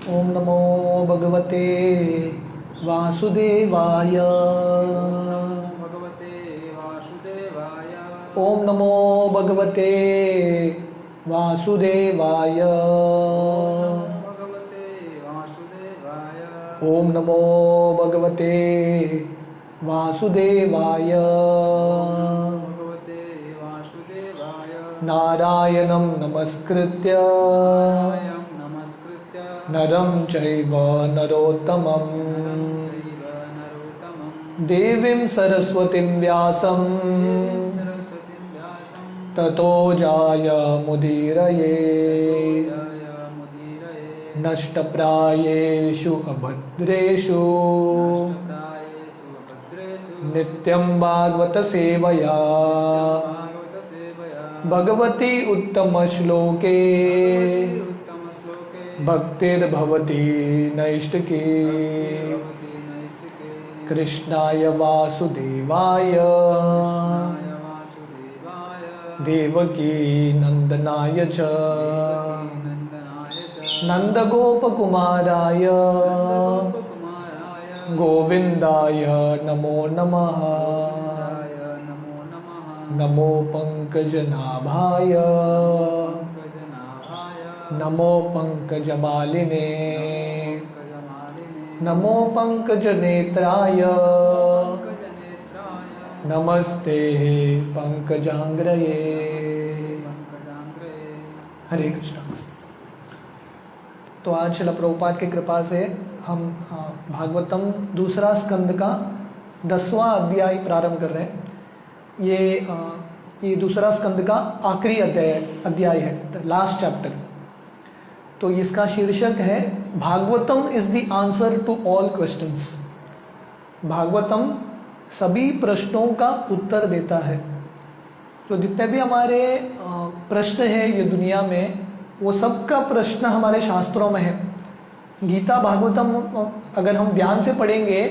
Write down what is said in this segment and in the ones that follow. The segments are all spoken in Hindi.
ओम नमो भगवते वासुदेवाय। ओम नमो भगवते वासुदेवाय। ओम नमो भगवते वासुदेवाय। नारायणं नमस्कृत्य नरं चैव नरोत्तमं देवीं सरस्वतीं व्यासं ततो जायमुदीरये। नष्टप्रायेषु अभद्रेषु नित्यं भागवत सेवया भगवती उत्तमश्लोके भक्तिर्भवति नैष्टिकी। कृष्णाय वासुदेवाय देवकी नंदनाय च नंदगोपकुमाराय गोविंदाय नमो नमः। नमो पंकजनाभाय नमो पंकजमालिने नमो पंकजनेत्राय नमस्ते पंकजांग्रये। हरे कृष्ण। तो आज श्रील प्रभुपाद की कृपा से हम भागवतम दूसरा स्कंद का 10वां अध्याय प्रारंभ कर रहे हैं। ये दूसरा स्कंद का आखिरी अध्याय है, द लास्ट चैप्टर। तो इसका शीर्षक है Bhagavatam is the answer to all questions. Bhagavatam सभी प्रश्नों का उत्तर देता है। तो जितने भी हमारे प्रश्न हैं ये दुनिया में, वो सब का प्रश्न हमारे शास्त्रों में है। गीता भागवतम अगर हम ध्यान से पढ़ेंगे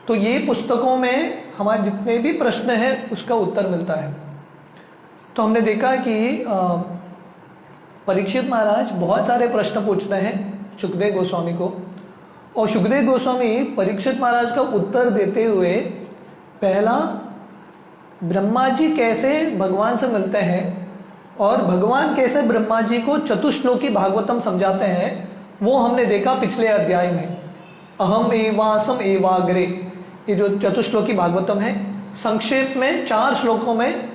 तो ये पुस्तकों में हमारे जितने भी प्रश्न हैं उसका उत्तर मिलता है। तो हमने देखा कि परीक्षित महाराज बहुत सारे प्रश्न पूछते हैं सुखदेव गोस्वामी को, और सुखदेव गोस्वामी परीक्षित महाराज का उत्तर देते हुए पहला ब्रह्मा जी कैसे भगवान से मिलते हैं और भगवान कैसे ब्रह्मा जी को चतुश्लोकी भागवतम समझाते हैं, वो हमने देखा पिछले अध्याय में। अहम एवासम एवाग्रे, ये जो चतुश्लोकी भागवतम है, संक्षेप में 4 श्लोकों में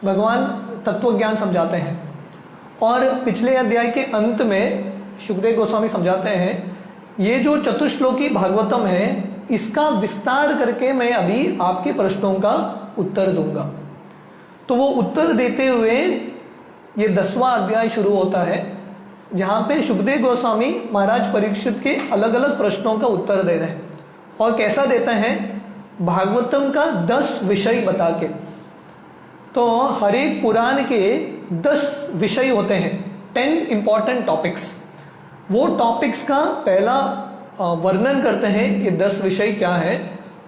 भगवान तत्व ज्ञान समझाते हैं। और पिछले अध्याय के अंत में सुखदेव गोस्वामी समझाते हैं ये जो चतुश्लोकी भागवतम है इसका विस्तार करके मैं अभी आपके प्रश्नों का उत्तर दूंगा। तो वो उत्तर देते हुए ये 10वां अध्याय शुरू होता है, जहाँ पे सुखदेव गोस्वामी महाराज परीक्षित के अलग अलग प्रश्नों का उत्तर दे रहे हैं। और कैसा देते हैं? भागवतम का 10 विषय बता के। तो हर एक पुराण के 10 विषय होते हैं, 10 इंपॉर्टेंट टॉपिक्स। वो टॉपिक्स का पहला वर्णन करते हैं, ये 10 विषय क्या है,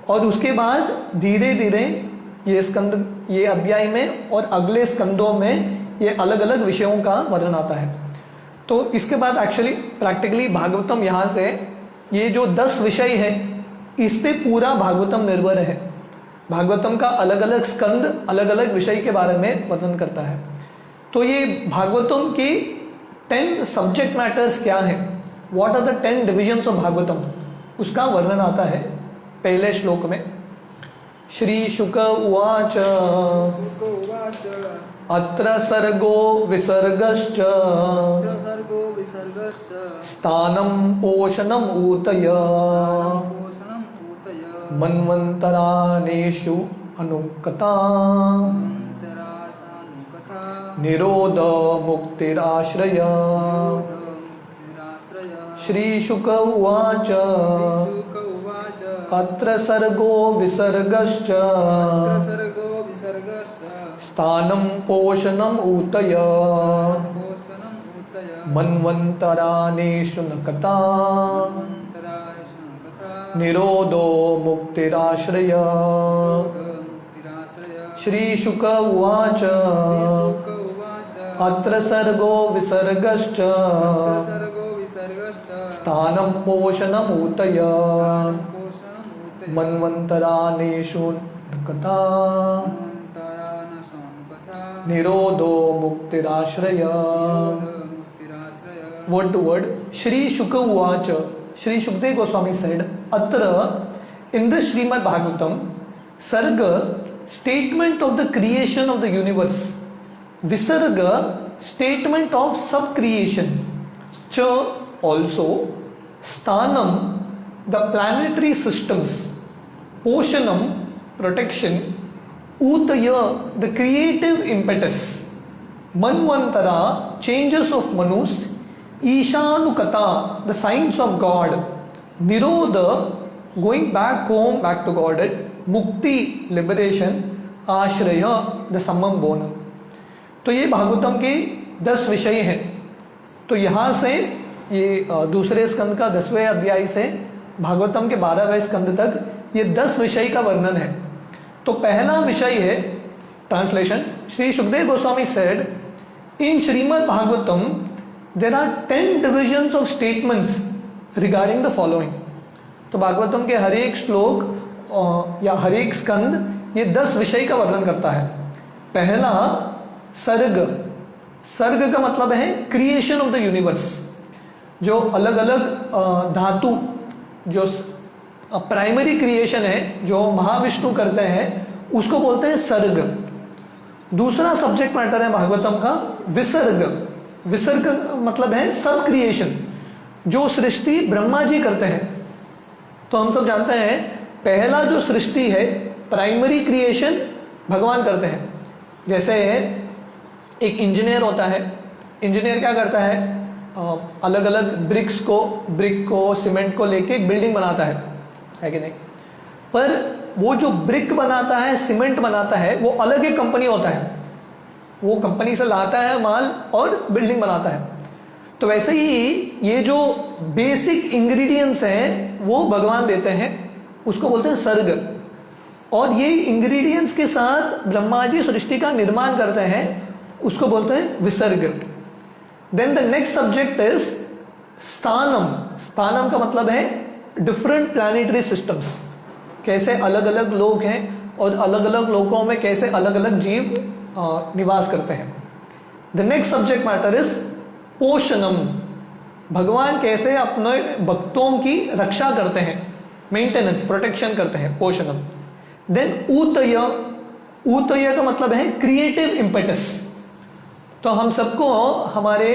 और उसके बाद धीरे धीरे ये अध्याय में और अगले स्कंदों में ये अलग अलग विषयों का वर्णन आता है। तो इसके बाद एक्चुअली प्रैक्टिकली भागवतम यहाँ से ये जो 10 विषय है इस पे पूरा भागवतम निर्भर है। भागवतम का अलग अलग स्कंद अलग अलग विषय के बारे में वर्णन करता है। तो ये भागवतम की 10 सब्जेक्ट मैटर्स क्या है, what are the 10 divisions of Bhagavatam, उसका वर्णन आता है पहले श्लोक में। श्री शुक उवाच अत्र सर्गो विसर्गश्च स्थानं पोषणम् ऊतय मन्वन्तरानेषु अनुक्ता निरोध मुक्तिराश्रय। श्री शुक उवाच अत्र सर्गो विसर्गश्च स्थानं पोषणम् ऊतय मन्वन्तरानेषु नकता निरोधो मुक्तिराश्रय। श्री शुक उवाच अत्र सर्गो विसर्गश्च स्थानं पोषणमूतय मन्वन्तरानेषु कथा निरोधो मुक्तिराश्रय. Word to word, Shri Shuka Uvacha, Shri Shukdev Goswami said, Atra, in the Srimad Bhagavatam, Sarga, statement of the creation of the universe, Visarga, statement of sub-creation, Cha, also, Sthanam, the planetary systems, Poshanam, protection, Utaya, the creative impetus, Manvantara, changes of Manus, Ishanukata, the signs of God, Nirodha, going back home, back to Godhead, Mukti, liberation, Ashraya, the summum bonum. तो ये भागवतम के 10 विषय हैं. तो यहाँ से ये दूसरे स्कंद का 10वें अध्याय से भागवतम के 12वें स्कंद तक ये 10 विषय का वर्णन है. तो पहला विषय है translation. Shri Sukhdev Goswami said, in Shrimad Bhagavatam there are 10 divisions of statements regarding the following. तो भागवतम के हर एक श्लोक या हर एक स्कंद ये 10 विषय का वर्णन करता है. पहला सर्ग. सर्ग का मतलब है क्रिएशन ऑफ द यूनिवर्स. जो अलग अलग धातु जो प्राइमरी क्रिएशन है जो महाविष्णु करते हैं उसको बोलते हैं सर्ग. दूसरा सब्जेक्ट मैटर है भागवतम का विसर्ग. विसर्ग मतलब है सब क्रिएशन, जो सृष्टि ब्रह्मा जी करते हैं. तो हम सब जानते हैं पहला जो सृष्टि है प्राइमरी क्रिएशन भगवान करते हैं. जैसे एक इंजीनियर होता है, इंजीनियर क्या करता है, अलग अलग ब्रिक को सीमेंट को लेके एक बिल्डिंग बनाता है कि नहीं. पर वो जो ब्रिक बनाता है, सीमेंट बनाता है, वो अलग एक कंपनी होता है. वो कंपनी से लाता है माल और बिल्डिंग बनाता है. तो वैसे ही ये जो बेसिक इंग्रेडिएंट्स हैं वो भगवान देते हैं, उसको बोलते हैं सर्ग. और ये इंग्रेडिएंट्स के साथ ब्रह्मा जी सृष्टि का निर्माण करते हैं, उसको बोलते हैं विसर्ग. Then the next subject is sthanam. स्थानम का मतलब है डिफरेंट प्लैनेटरी सिस्टम्स. कैसे अलग अलग लोक हैं और अलग अलग लोकों में कैसे अलग अलग जीव निवास करते हैं. The next subject matter is poshanam. भगवान कैसे अपने भक्तों की रक्षा करते हैं, मेंटेनेंस, प्रोटेक्शन करते हैं, पोषणम. देन ऊतय. ऊतय का मतलब है क्रिएटिव इम्पेटस. तो हम सबको हमारे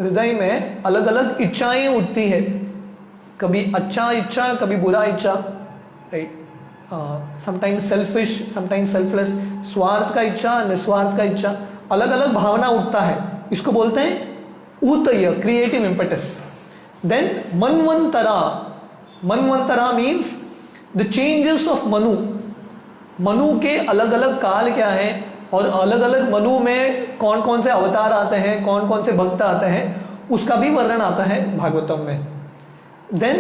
हृदय में अलग अलग इच्छाएं उठती है, कभी अच्छा इच्छा, कभी बुरा इच्छा, right. Sometimes selfish, sometimes selfless, स्वार्थ का इच्छा, निस्वार्थ का इच्छा, अलग अलग भावना उठता है. इसको बोलते हैं ऊतय, creative impetus. Then manvantara. Manvantara means the changes of Manu. Manu के अलग अलग काल क्या है और अलग अलग मनु में कौन कौन से अवतार आते हैं, कौन कौन से भक्त आते हैं, उसका भी वर्णन आता है भागवतम में. Then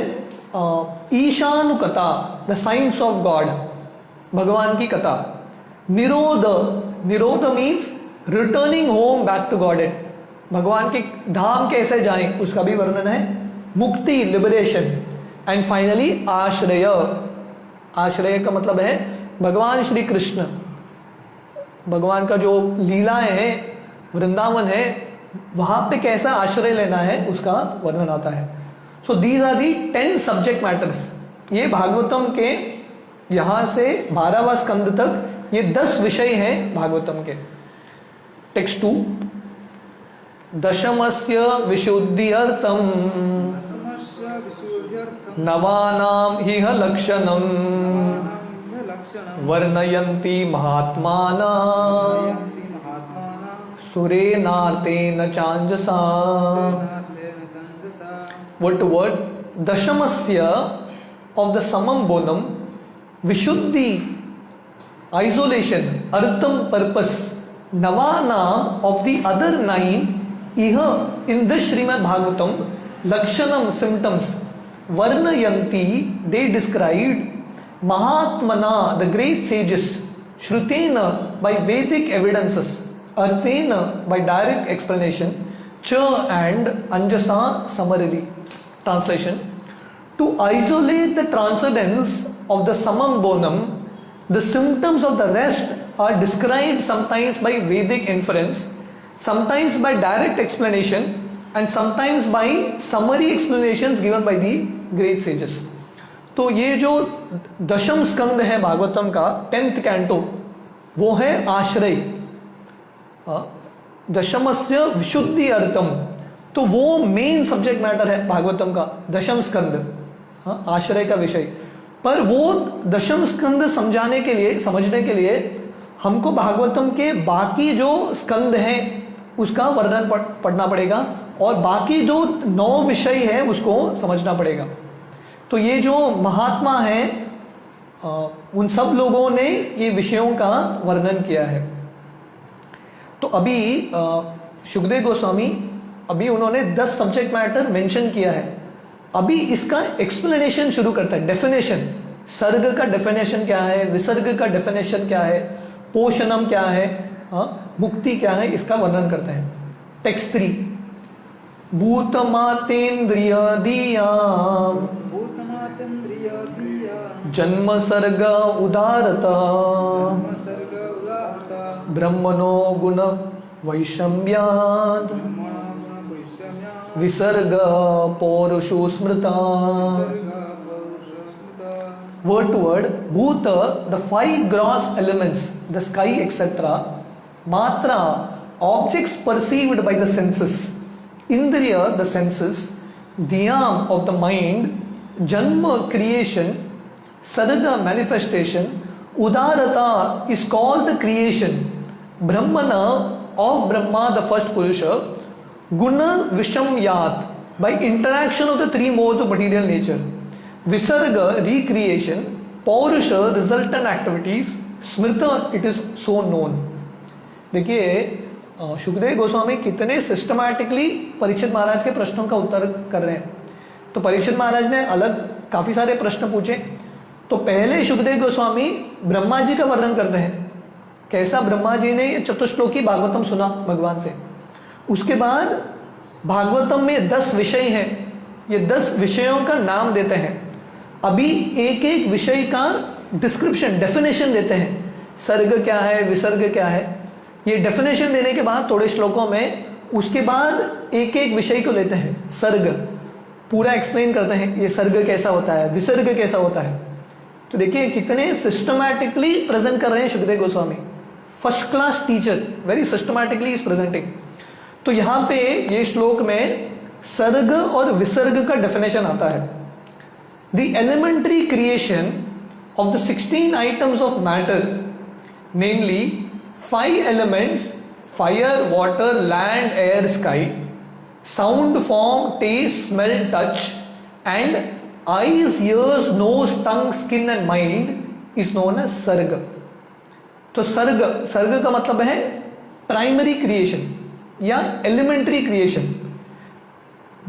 Ishanukatha, the science of God, भगवान की कथा. Nirodha. Nirodha means returning home back to Godhead. भगवान के धाम कैसे जाएं उसका भी वर्णन है. मुक्ति, लिबरेशन. एंड फाइनली आश्रय. आश्रय का मतलब है भगवान श्री कृष्ण. भगवान का जो लीलाएं हैं, वृंदावन है, वहां पे कैसा आश्रय लेना है उसका वर्णन आता है. So these are the 10 subject matters. ये भागवतम के यहां से 12वां स्कंद तक ये 10 विषय हैं भागवतम के. टेक्स्ट 2. दशमस्य विशुद्ध्यर्थम नवानां हिह लक्षणम वर्णयन्ति महात्माना सुरेनार्तेन चांजसा. Word to word, dashamasya of the samam bonam, vishuddhi, isolation, artham, purpose, navanam of the other 9, iha in this Srimad Bhagavatam, lakshanam, symptoms, varnayanti, they described, mahatmana, the great sages, shrutena, by Vedic evidences, arthena, by direct explanation, cha and anjasa, summarily. Translation: to isolate the transcendence of the summum bonum, the symptoms of the rest are described sometimes by Vedic inference, sometimes by direct explanation, and sometimes by summary explanations given by the great sages. तो ये जो दशम स्कंद है भागवतम का 10th कैंटो, वो है आश्रय, दशमस्य विशुद्धि अर्थम, तो वो मेन सब्जेक्ट मैटर है भागवतम का, दशम स्कंद, आश्रय का विषय। पर वो दशम स्कंद समझने के लिए हमको भागवतम के बाकी जो स्कंद हैं उसका वर्णन पढ़ना पड़ेगा और बाकी जो 9 विषय है उसको समझना पड़ेगा। तो ये जो महात्मा हैं उन सब लोगों ने ये विषयों का वर्णन किया है। तो अभी शुकदेव गोस्वामी अभी उन्होंने 10 सब्जेक्ट मैटर मेंशन किया है। अभी इसका एक्सप्लेनेशन शुरू करता है, डेफिनेशन, सर्ग का डेफिनेशन क्या है, विसर्ग का डेफिनेशन क्या है, पोषणम क्या है, मुक्ति क्या है, इसका वर्णन करते हैं। टेक्स्ट 3, भूतमातेन्द्रिय दियाम जन्म सर्ग उदारता ब्रह्मणो गुण वैषम्यात् विसर्ग पौरुषो स्मृता। Word to word, bhuta, the 5 gross elements, the sky, etc. Matra, objects perceived by the senses. Indriya, the senses. Dhyam, of the mind. Janma, creation. Sarga, manifestation. Udarata is called the creation. Brahmana, of Brahma, the first Purusha. Guna, Vishamyat, by interaction of the 3 modes of material nature. Visarga, recreation. Paurusha, resultant activities. Smrita, it is so known. देखिए शुकदेव गोस्वामी कितने सिस्टमैटिकली परीक्षित महाराज के प्रश्नों का उत्तर कर रहे हैं। तो परीक्षित महाराज ने अलग काफी सारे प्रश्न पूछे। तो पहले शुकदेव गोस्वामी ब्रह्मा जी का वर्णन करते हैं, कैसा ब्रह्मा जी ने ये चतुश्लोकी भागवतम सुना भगवान से। उसके बाद भागवतम में 10 विषय हैं, ये 10 विषयों का नाम देते हैं। अभी एक एक विषय का डिस्क्रिप्शन, डेफिनेशन देते हैं, सर्ग क्या है, विसर्ग क्या है। ये डेफिनेशन देने के बाद थोड़े श्लोकों में उसके बाद एक एक विषय को लेते हैं, सर्ग पूरा एक्सप्लेन करते हैं, ये सर्ग कैसा होता है, विसर्ग कैसा होता है। तो देखिए कितने सिस्टमैटिकली प्रेजेंट कर रहे हैं Shukdev Goswami. First class teacher, very systematically is presenting. तो यहाँ पे ये श्लोक में सर्ग और विसर्ग का डेफिनेशन आता है। The elementary creation of the 16 items of matter, namely 5 elements, fire, water, land, air, sky, sound, form, taste, smell, touch, and eyes, ears, nose, tongue, skin and mind is known as sarga. तो सर्ग का मतलब है प्राइमरी क्रिएशन या एलिमेंट्री क्रिएशन।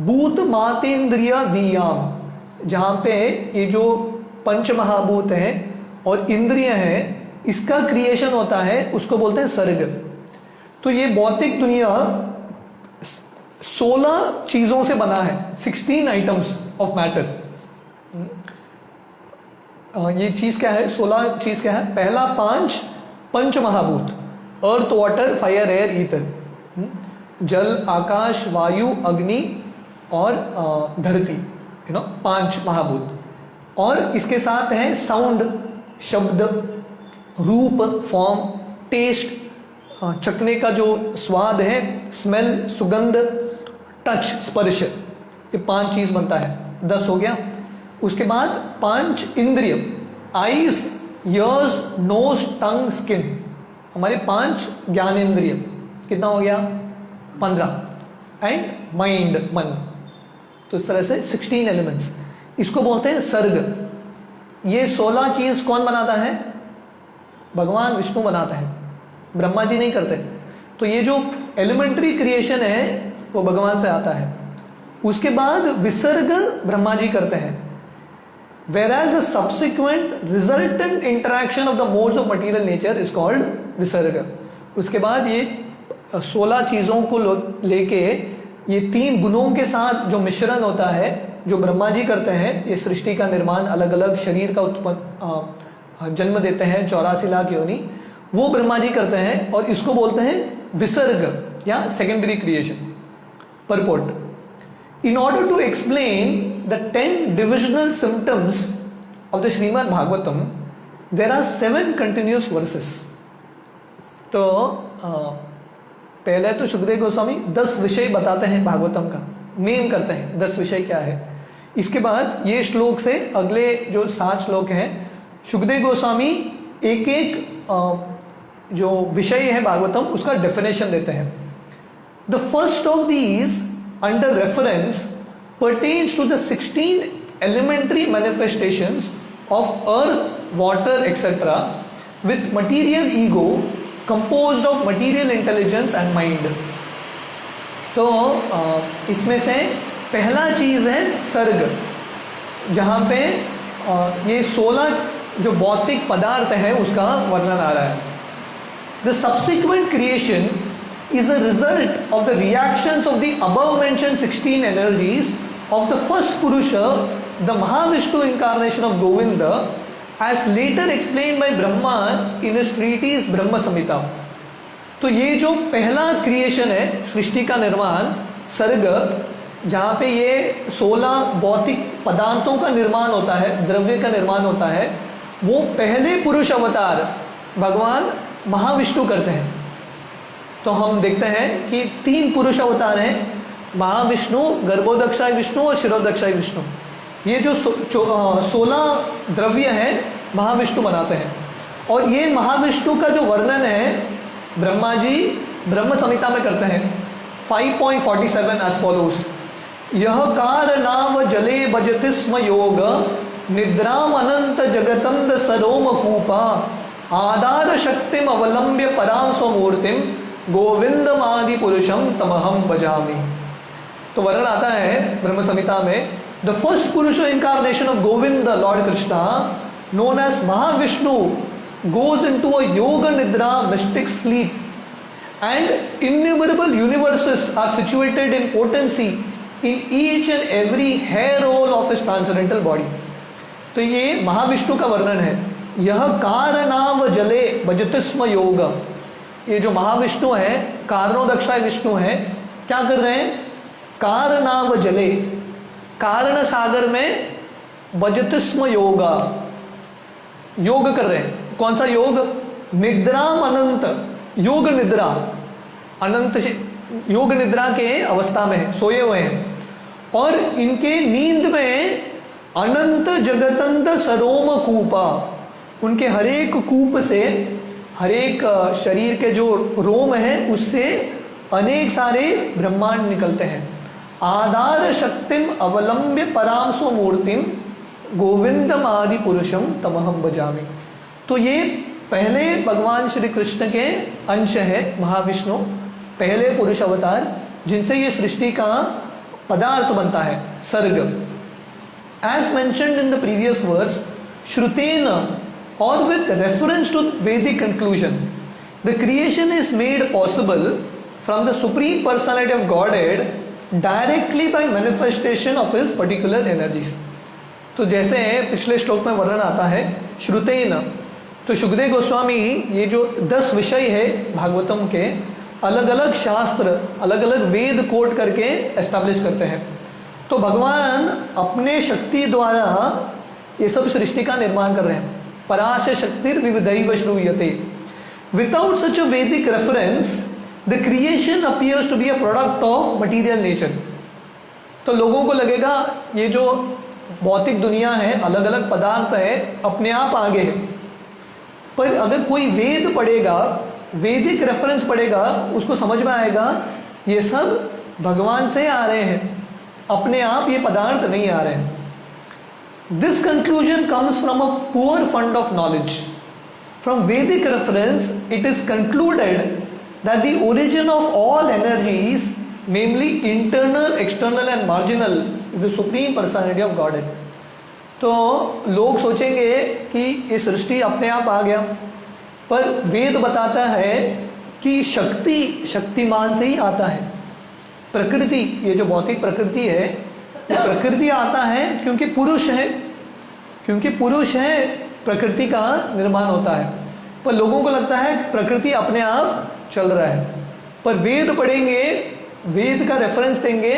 भूत मातेन्द्रिय दियाम, जहां पे ये जो पंच महाभूत हैं और इंद्रिय हैं, इसका क्रिएशन होता है, उसको बोलते हैं सर्ग। तो ये भौतिक दुनिया 16 चीजों से बना है, 16 आइटम्स ऑफ मैटर। ये चीज क्या है, 16 चीज क्या है। पहला 5 पंच महाभूत, अर्थ, वाटर, फायर, एयर, ईथर, जल, आकाश, वायु, अग्नि और धरती, 5 महाभूत। और इसके साथ है साउंड, शब्द, रूप, फॉर्म, टेस्ट, चखने का जो स्वाद है, स्मेल, सुगंध, टच, स्पर्श, ये 5 चीज बनता है, 10 हो गया। उसके बाद 5 इंद्रिय, आईज, ईयर्स, नोज, टंग, स्किन, हमारे 5 ज्ञान इंद्रिय, कितना हो गया 15, एंड माइंड, मन। तो इस तरह से 16 एलिमेंट्स, इसको बोलते हैं सर्ग। ये 16 चीज कौन बनाता है, भगवान विष्णु बनाते हैं, ब्रह्मा जी नहीं करते। तो ये जो एलिमेंट्री क्रिएशन है वो भगवान से आता है। उसके बाद विसर्ग ब्रह्मा जी करते हैं। whereas the subsequent resultant interaction of the modes of material nature is called विसर्ग। उसके बाद ये 16 चीजों को लेके ये 3 गुणों के साथ जो मिश्रण होता है, जो ब्रह्मा जी करते हैं, ये सृष्टि का निर्माण, अलग अलग शरीर का उत्पन्न जन्म देते हैं, 84 लाख योनि, वो ब्रह्मा जी करते हैं और इसको बोलते हैं विसर्ग या secondary creation. Purport: In order to explain the 10 divisional symptoms of the Srimad Bhagavatam, there are 7 continuous verses. तो पहले तो शुकदेव गोस्वामी 10 विषय बताते हैं भागवतम का, नेम करते हैं 10 विषय क्या है। इसके बाद ये श्लोक से अगले जो 7 श्लोक हैं, शुकदेव गोस्वामी एक एक जो विषय है भागवतम उसका डेफिनेशन देते हैं। The first of these under reference pertains to the 16 elementary manifestations of earth, water, etc. with material ego composed of material intelligence and mind. तो इसमें से पहला चीज है सर्ग, जहाँ पे ये 16 जो भौतिक पदार्थ है उसका वर्णन आ रहा है। The subsequent creation is a result of the reactions of the above mentioned 16 energies of the first Purusha, the Mahavishnu incarnation of Govinda, as later explained by Brahma in his treatise Brahma Samhita. तो ये जो पहला क्रिएशन है, सृष्टि का निर्माण, सर्ग, जहाँ पे ये 16 भौतिक पदार्थों का निर्माण होता है, द्रव्य का निर्माण होता है, वो पहले पुरुष अवतार भगवान महाविष्णु करते हैं। तो हम देखते हैं कि 3 पुरुष अवतार हैं, महाविष्णु, गर्भोदक्षाय विष्णु और शिरोदक्षाय विष्णु। ये जो 16 द्रव्य हैं महाविष्णु बनाते हैं। और ये महाविष्णु का जो वर्णन है ब्रह्मा जी ब्रह्म संहिता में करते हैं 5.47 एज फॉलोज: यह कार नाम जले भजति स्म योग निद्राम अनंत जगतंद सरोम कूपा आधार शक्तिम अवलंब्य पराम स्वमूर्तिम गोविंदम आदि पुरुषम तमहम भजामि। तो वर्णन आता है ब्रह्म संहिता में, the first purusha incarnation of Govinda Lord Krishna known as Mahavishnu goes into a yoga nidra mystic sleep and innumerable universes are situated in potency in each and every hair roll of his transcendental body। तो ये महाविष्णु का वर्णन है। यह कारणाव जले भजतिस्म योग, ये जो महाविष्णु है, कारणोदक्षाय विष्णु है, क्या कर रहे हैं? कारणाव जले, कारण सागर में भजतिस्म योगा, योग कर रहे हैं। कौन सा योग? निद्राम अनंत, योग निद्रा, अनंत योग निद्रा के अवस्था में सोए हुए हैं और इनके नींद में अनंत जगतंत सरोम कूपा, उनके हरेक कूप से, हरेक शरीर के जो रोम है उससे अनेक सारे ब्रह्मांड निकलते हैं। आधार शक्तिम अवलंब्य पराम स्वमूर्तिम गोविंदम आदि पुरुषम तमहम भजामि। तो ये पहले भगवान श्री कृष्ण के अंश है, महाविष्णु पहले पुरुष अवतार, जिनसे ये सृष्टि का पदार्थ बनता है, सर्ग। As mentioned in the previous verse, श्रुतेन और with reference to Vedic conclusion, the creation is made possible from the supreme personality of godhead directly by manifestation of his particular energies. तो जैसे पिछले श्लोक में वर्णन आता है श्रुतेन, तो शुकदेव गोस्वामी ये जो 10 विषय है भागवतम के, अलग अलग शास्त्र, अलग अलग वेद कोट करके एस्टैब्लिश करते हैं। तो भगवान अपने शक्ति द्वारा ये सब सृष्टि का निर्माण कर रहे हैं। पराश शक्तिर विविधैव श्रूयते। Without such a Vedic reference the creation appears to be a product of material nature. तो लोगों को लगेगा ये जो भौतिक दुनिया है, अलग अलग पदार्थ है, अपने आप आगे है। पर अगर कोई वेद पढ़ेगा, वैदिक रेफरेंस पढ़ेगा, उसको समझ में आएगा ये सब भगवान से आ रहे हैं, अपने आप ये पदार्थ नहीं आ रहे हैं। This conclusion comes from a poor fund of knowledge. From Vedic reference it is concluded that the origin of all energies, namely internal, external and marginal, is the supreme personality of God. तो लोग सोचेंगे कि ये सृष्टि अपने आप आ गया, पर वेद बताता है कि शक्ति शक्तिमान से ही आता है। प्रकृति, ये जो भौतिक प्रकृति है, प्रकृति आता है क्योंकि पुरुष है, प्रकृति का निर्माण होता है। पर लोगों को लगता है प्रकृति अपने आप चल रहा है, पर वेद पढ़ेंगे, वेद का रेफरेंस देंगे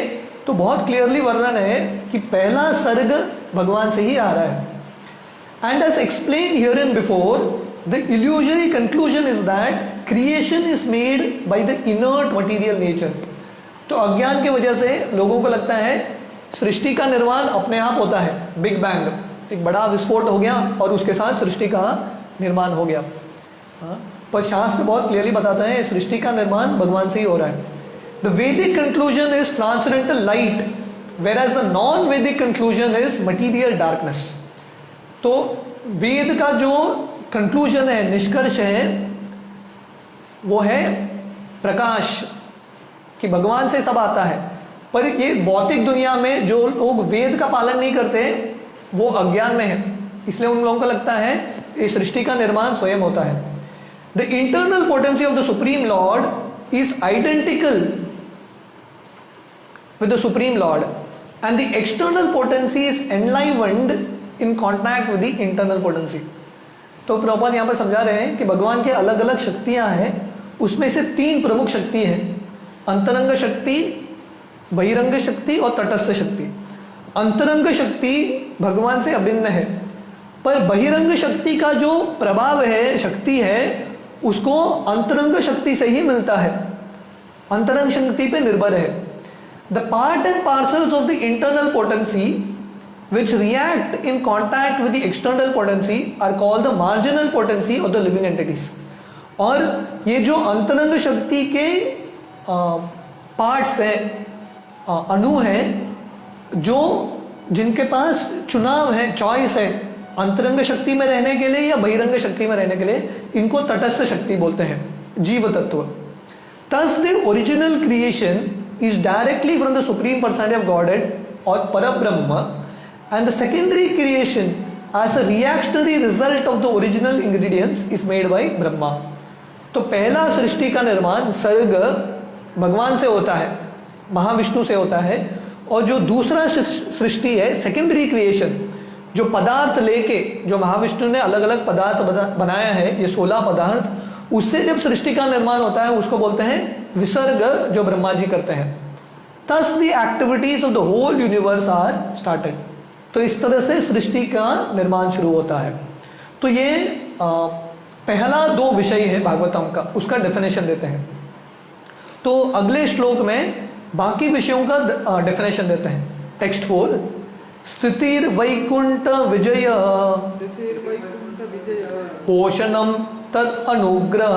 तो बहुत क्लियरली वर्णन है कि पहला सर्ग भगवान से ही आ रहा है। And as explain herein before, the illusory conclusion is that creation is made by the inert material nature. तो अज्ञान की वजह से लोगों को लगता है सृष्टि का निर्माण अपने आप होता है, बिग बैंग, एक बड़ा विस्फोट हो गया और उसके साथ सृष्टि का निर्माण हो गया। पर शास्त्र बहुत क्लियरली बताता है सृष्टि का निर्माण भगवान से ही हो रहा है। द वैदिक conclusion is transcendental light, whereas the non वैदिक कंक्लूजन इज मटीरियल डार्कनेस। तो वेद का जो कंक्लूजन है, निष्कर्ष है, वो है प्रकाश, कि भगवान से सब आता है। पर ये भौतिक दुनिया में जो लोग वेद का पालन नहीं करते वो अज्ञान में है, इसलिए उन लोगों को लगता है ये सृष्टि का निर्माण स्वयं होता है। The internal potency of the supreme lord is identical with the supreme lord and the external potency is enlivened in contact with the internal potency. तो प्रभुपाद यहाँ पर समझा रहे हैं कि भगवान के अलग अलग शक्तियां हैं, उसमें से 3 प्रमुख शक्ति हैं, अंतरंग शक्ति, बहिरंग शक्ति और तटस्थ शक्ति। अंतरंग शक्ति भगवान से अभिन्न है, पर बहिरंग शक्ति का जो प्रभाव है, शक्ति है, उसको अंतरंग शक्ति से ही मिलता है, अंतरंग शक्ति पे निर्भर है। The part and parcels of the internal potency which react in contact with the external potency are called the marginal potency of the living entities। और ये जो अंतरंग शक्ति के पार्ट्स है, अणु है, जो जिनके पास चुनाव है, चॉइस है, अंतरंग शक्ति में रहने के लिए या बहिरंग शक्ति में रहने के लिए, इनको तटस्थ शक्ति बोलते हैं, जीव तत्व। Thus the original creation is directly from the supreme personality of Godhead और परब्रह्म, and the secondary creation as a reactionary result of the original ingredients is made by Brahma। तो पहला सृष्टि का निर्माण सर्ग भगवान से होता है, महाविष्णु से होता है, और जो दूसरा सृष्टि है, सेकेंडरी क्रिएशन, जो पदार्थ लेके, जो महाविष्णु ने अलग अलग पदार्थ बनाया है, ये 16 पदार्थ, उससे जब सृष्टि का निर्माण होता है उसको बोलते हैं विसर्ग, जो ब्रह्मा जी करते हैं। Thus the activities of the whole universe are started। तो इस तरह से सृष्टि का निर्माण शुरू होता है। तो ये पहला 2 विषय है भागवतम का, उसका डेफिनेशन देते हैं। तो अगले श्लोक में बाकी विषयों का डेफिनेशन देते हैं। टेक्स्ट 4, स्थितिर वैकुंठ विजय पोषणम तद अनुग्रह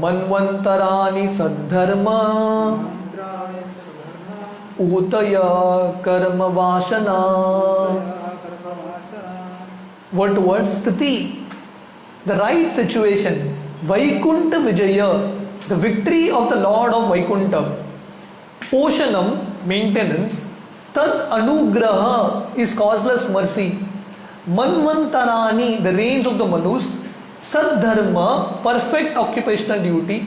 मन्वंतराणि सद्धर्म ऊतय कर्म वासना। What स्थिति, the right situation, Vaikuntha Vijaya, the victory of the Lord of Vaikuntha, Poshanam, maintenance, Tad Anugraha is causeless mercy, Manvantarani, the reigns of the Manus, Sadharma, perfect occupational duty,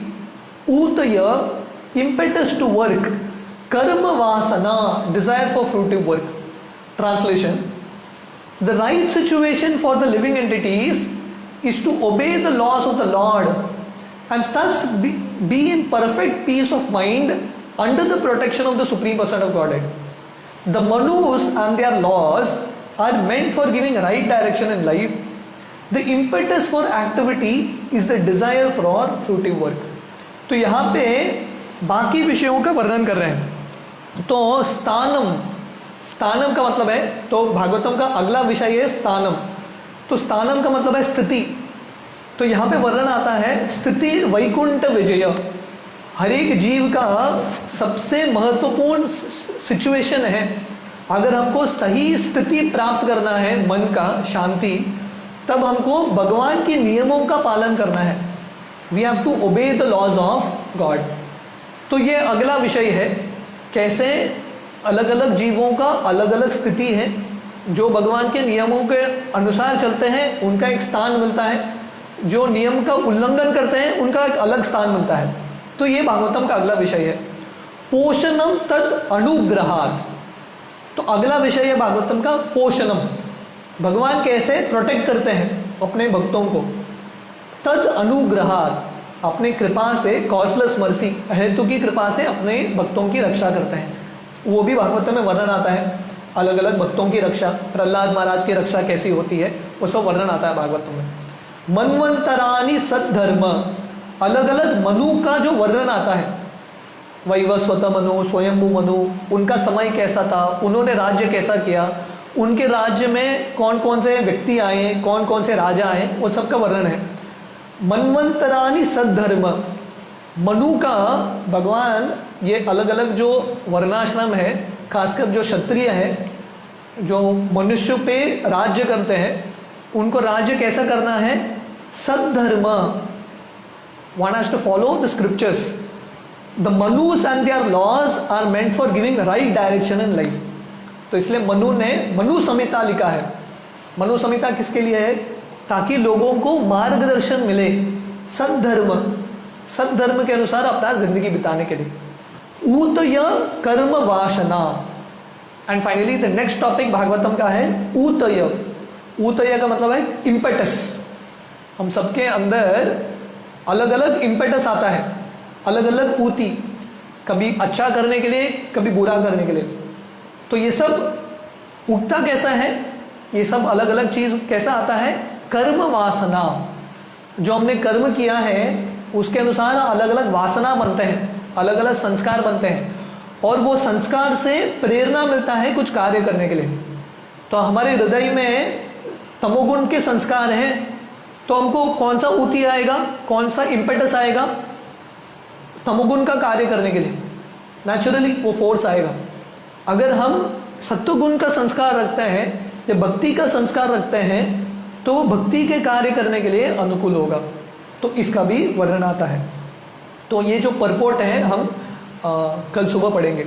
Utaya, impetus to work, Karma Vasana, desire for fruitive work. Translation: the right situation for the living entities is to obey the laws of the Lord and thus be in perfect peace of mind under the protection of the Supreme Person of Godhead. The Manus and their laws are meant for giving right direction in life. The impetus for activity is the desire for fruitive work. तो यहाँ पे बाकी विषयों का वर्णन कर रहे हैं। तो स्थानम, स्थानम का मतलब है, तो भागवतम का अगला विषय है स्थानम। तो स्थानम का मतलब है स्थिति। तो यहाँ पे वर्णन आता है स्थिति वैकुंठ विजय। हर एक जीव का सबसे महत्वपूर्ण सिचुएशन है। अगर हमको सही स्थिति प्राप्त करना है, मन का शांति, तब हमको भगवान के नियमों का पालन करना है। We have to obey the laws of God. तो ये अगला विषय है, कैसे अलग अलग जीवों का अलग अलग स्थिति है। जो भगवान के नियमों के अनुसार चलते हैं उनका एक स्थान मिलता है, जो नियम का उल्लंघन करते हैं उनका एक अलग स्थान मिलता है। तो ये भागवतम का अगला विषय है, पोषणम तद अनुग्रहात्। तो अगला विषय है भागवतम का पोषणम, भगवान कैसे प्रोटेक्ट करते हैं अपने भक्तों को। तद अनुग्रहात्, अपने कृपा से, कॉजलेस मर्सी, हेतु की कृपा से अपने भक्तों की रक्षा करते हैं। वो भी भागवतम में वर्णन आता है, अलग अलग भक्तों की रक्षा, प्रहलाद महाराज की रक्षा कैसी होती है वो सब वर्णन आता है भागवतम में। मनवंतरानी सद्धर्म, अलग अलग मनु का जो वर्णन आता है, वैवस्वत मनु, स्वयंभू मनु, उनका समय कैसा था, उन्होंने राज्य कैसा किया, उनके राज्य में कौन कौन से व्यक्ति आए, कौन कौन से राजा आए, वो सब का वर्णन है। मनवंतरानी सद्धर्म, मनु का भगवान ये अलग अलग जो वर्णाश्रम है, खासकर जो क्षत्रिय है, जो मनुष्य पे राज्य करते हैं, उनको राज्य कैसा करना है, सद्धर्म, one has to follow the scriptures. The Manus and their laws are meant for giving right direction in life. तो इसलिए मनु ने मनु संहिता लिखा है। मनु संहिता किसके लिए है, ताकि लोगों को मार्गदर्शन मिले सद्धर्म, सद्धर्म के अनुसार अपना जिंदगी बिताने के लिए। ऊतय कर्म वासना, and finally the next topic Bhagavatam का है ऊतय। ऊतय का मतलब है इम्पेटस। हम सबके अंदर अलग अलग इम्पेटस आता है, अलग अलग ऊती, कभी अच्छा करने के लिए, कभी बुरा करने के लिए। तो ये सब उठता कैसा है, ये सब अलग अलग चीज कैसा आता है, कर्म वासना। जो हमने कर्म किया है उसके अनुसार अलग अलग वासना बनते हैं, अलग अलग संस्कार बनते हैं, और वो संस्कार से प्रेरणा मिलता है कुछ कार्य करने के लिए। तो हमारे हृदय में तमोगुण के संस्कार हैं, तो हमको कौन सा ऊती आएगा, कौन सा इम्पेटस आएगा, तमोगुण का कार्य करने के लिए नेचुरली वो फोर्स आएगा। अगर हम सत्वगुण का संस्कार रखते हैं या भक्ति का संस्कार रखते हैं तो भक्ति के कार्य करने के लिए अनुकूल होगा। तो इसका भी वर्णन आता है। तो ये जो परपोर्ट है हम कल सुबह पढ़ेंगे।